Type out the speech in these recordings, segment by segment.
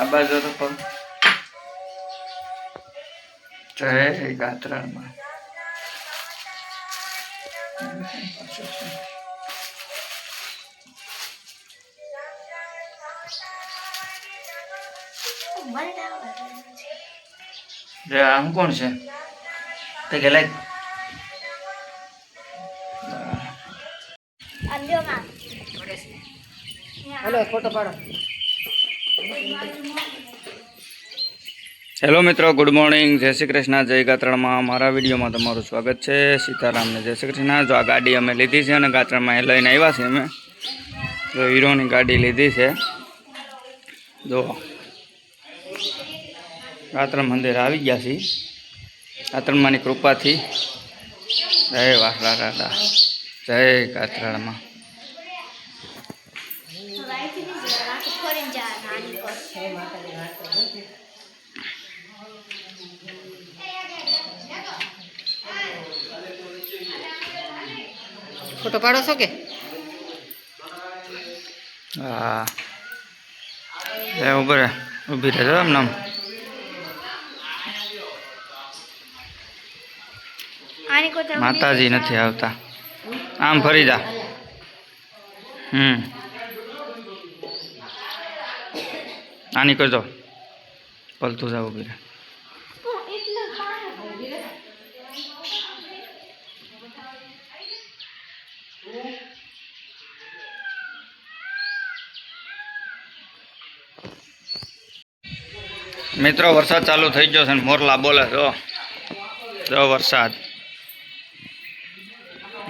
આ બાજુ તો પણ જય ગાત્રામાં આમ કોણ છે તે ગેલાય हेलो फोटो पाड़ो। હેલો મિત્રો, ગુડ મોર્નિંગ, જય શ્રી કૃષ્ણ, જય ગાત્રણમાં મારા વિડીયોમાં તમારું સ્વાગત છે। સીતારામને જય શ્રી કૃષ્ણ। જો આ ગાડી અમે લીધી છે અને ગાત્રણમાં એ લઈને આવ્યા છે અમે, જો હીરોની ગાડી લીધી છે। જો ગાત્રણ મંદિર આવી ગયા છીએ, ગાત્રણમાંની કૃપાથી। જય વાસલા દાદા, જય ગાત્રણમાં। फोटो पाड़ो छो के? हाँ, ऊपर ऊभी रहजो आम नाम। माताजी नहीं आवता, आम फरी जा। आनी करजो, पलतू जा ऊभी रह। मित्रों वरसाद चालू थई गयो छे, मोरला बोले जो वरसाद।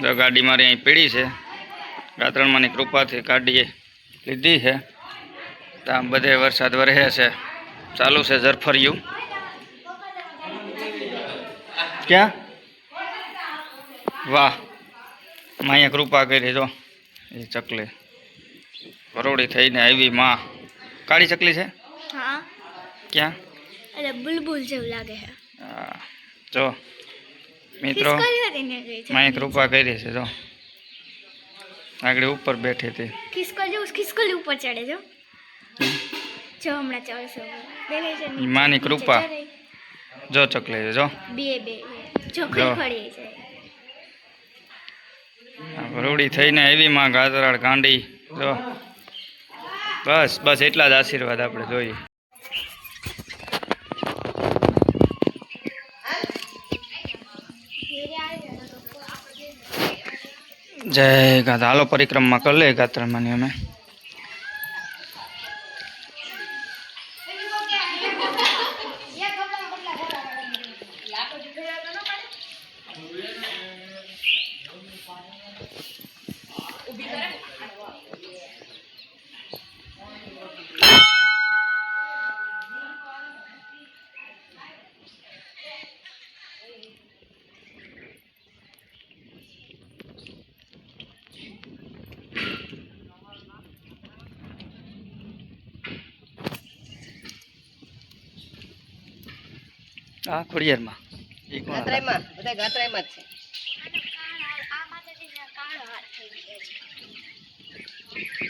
जो गाड़ी मारी अहीं पीड़ी है, गात्रणमांनी कृपाथी गाड़ी लीधी है, तो आम बधे वरसाद वरहे छे, चालू से झरफरिયું। क्या वाह, माया कृपा करी। जो ये चकली वरोड़ी थईने आवी, मां काળી चकली है। हाँ क्या अरे बुलबुल जेव लागे है। जो मित्रों माया कृपा करी है। जो आगळे ऊपर बैठी थी, खिसकोली ऊपर चढ़े जो जो हमणा चढ़शो देखे छे मानी कृपा। जो चकली जो बे बे जो खड़ी छे, वरोड़ी थईने आवी मां गाजराड़ गांडी। जो बस बस एटला ज आशीर्वाद आपणे जोईए। जय गाता, हालो परिक्रमा कर ले गात्रणमांनी अमे। आ खोड़ियार में गात्राई में બધા ગાत्राई में છે।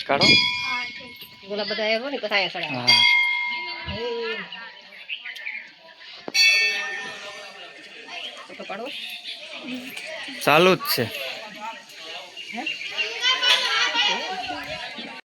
काढो બોલા બધા આવ્યો ને પછી આયા સડા। हाँ फोटो पाड़ो। चालू ज छे।